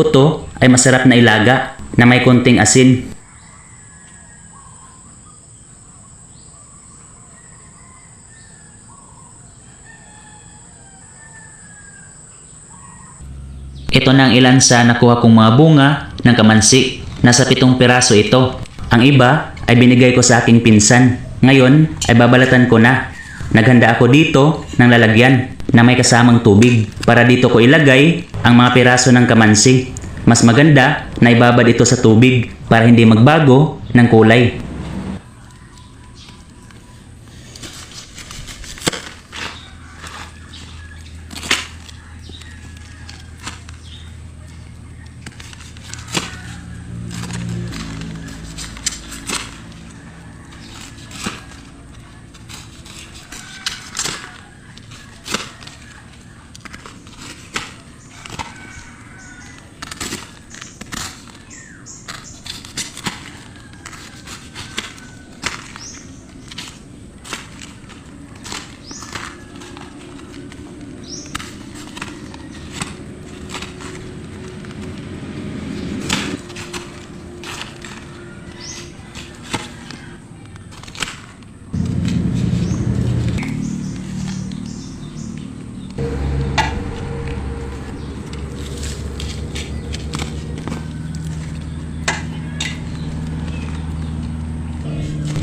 Buto ay masarap na ilaga na may konting asin. Ito na ang ilan sa nakuha kong mga bunga ng kamansi. Nasa 7 piraso ito. Ang iba ay binigay ko sa aking pinsan. Ngayon ay babalatan ko na. Naghanda ako dito ng lalagyan na may kasamang tubig para dito ko ilagay ang mga piraso ng kamansi. Mas maganda na ibabad ito sa tubig para hindi magbago ng kulay.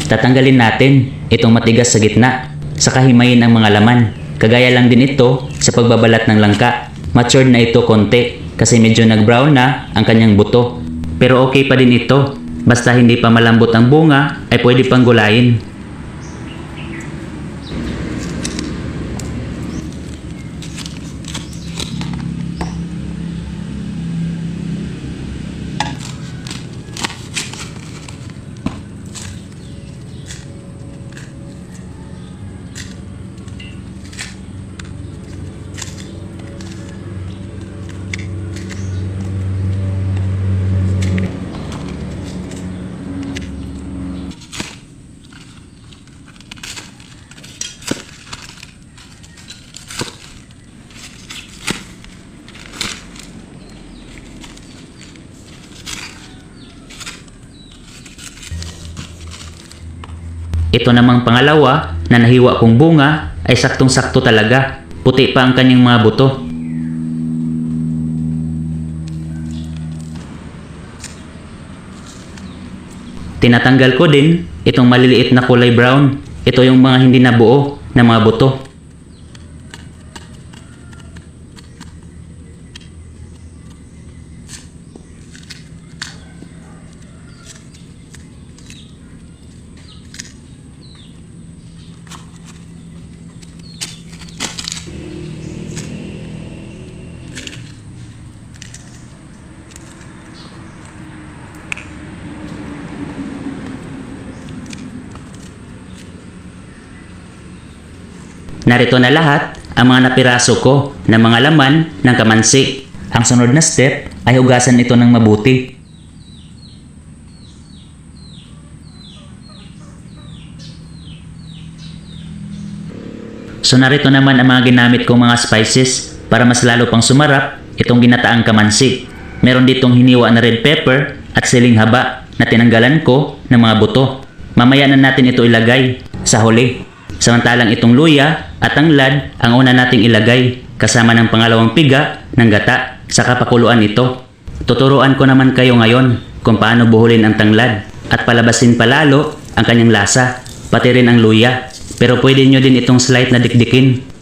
Tatanggalin natin itong matigas sa gitna, saka himayin ang mga laman. Kagaya lang din ito sa pagbabalat ng langka. Matured na ito konti kasi medyo nag-brown na ang kanyang buto. Pero okay pa din ito, basta hindi pa malambot ang bunga ay pwede pang gulayin. Ito namang pangalawa na nahiwa kong bunga ay saktong-sakto talaga. Puti pa ang kanyang mga buto. Tinatanggal ko din itong maliliit na kulay brown. Ito yung mga hindi nabuo na mga buto. Narito na lahat ang mga napiraso ko na mga laman ng kamansi. Ang sunod na step ay hugasan ito ng mabuti. So narito naman ang mga ginamit kong mga spices para mas lalo pang sumarap itong ginataang kamansi. Meron ditong hiniwa na red pepper at siling haba na tinanggalan ko ng mga buto. Mamaya na natin ito ilagay sa huli. Samantalang itong luya at tanglad ang una nating ilagay kasama ng pangalawang piga ng gata sa kapakuluan ito. Tuturuan ko naman kayo ngayon kung paano buhulin ang tanglad at palabasin palalo ang kanyang lasa, pati rin ang luya. Pero pwede nyo din itong slight na dikdikin.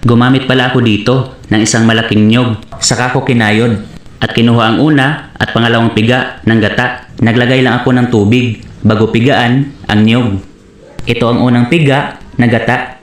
Gumamit pala ako dito ng isang malaking nyog. Saka ko kinayod at kinuha ang una at pangalawang piga ng gata. Naglagay lang ako ng tubig bago pigaan ang nyog. Ito ang unang piga na gata.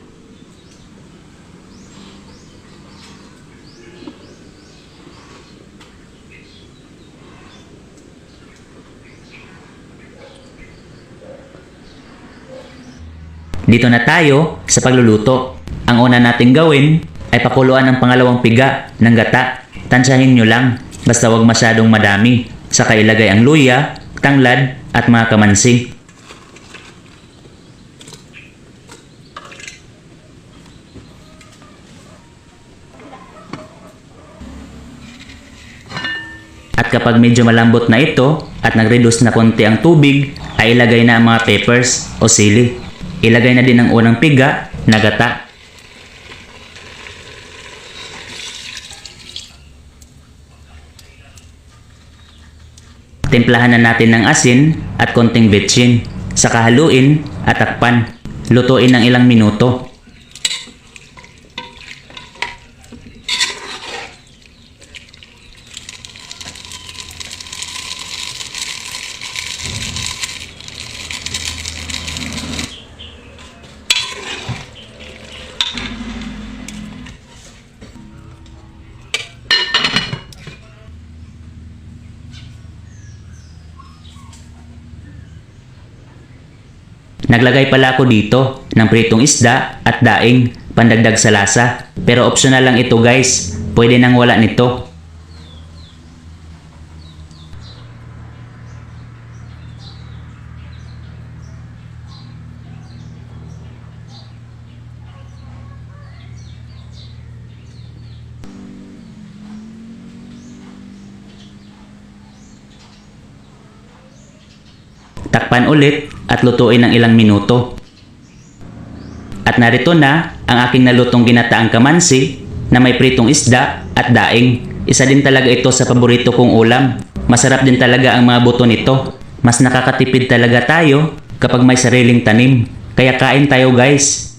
Dito na tayo sa pagluluto. Ang una nating gawin ay pakuluan ng pangalawang piga ng gata. Tansyahin nyo lang, basta wag masyadong madami. Saka ilagay ang luya, tanglad at mga kamansi. At kapag medyo malambot na ito at nag-reduce na konti ang tubig, ay ilagay na ang mga peppers o sili. Ilagay na din ang unang piga na gata. Timplahan na natin ng asin at konting betchin. Saka haluin at takpan. Lutuin ng ilang minuto. Naglagay pala ako dito ng pritong isda at daing pandagdag sa lasa. Pero optional lang ito guys. Pwede nang wala nito. Takpan ulit at lutuin ng ilang minuto. At narito na ang aking nalutong ginataang kamansi na may pritong isda at daing. Isa din talaga ito sa paborito kong ulam. Masarap din talaga ang mga buto nito. Mas nakakatipid talaga tayo kapag may sariling tanim. Kaya kain tayo guys.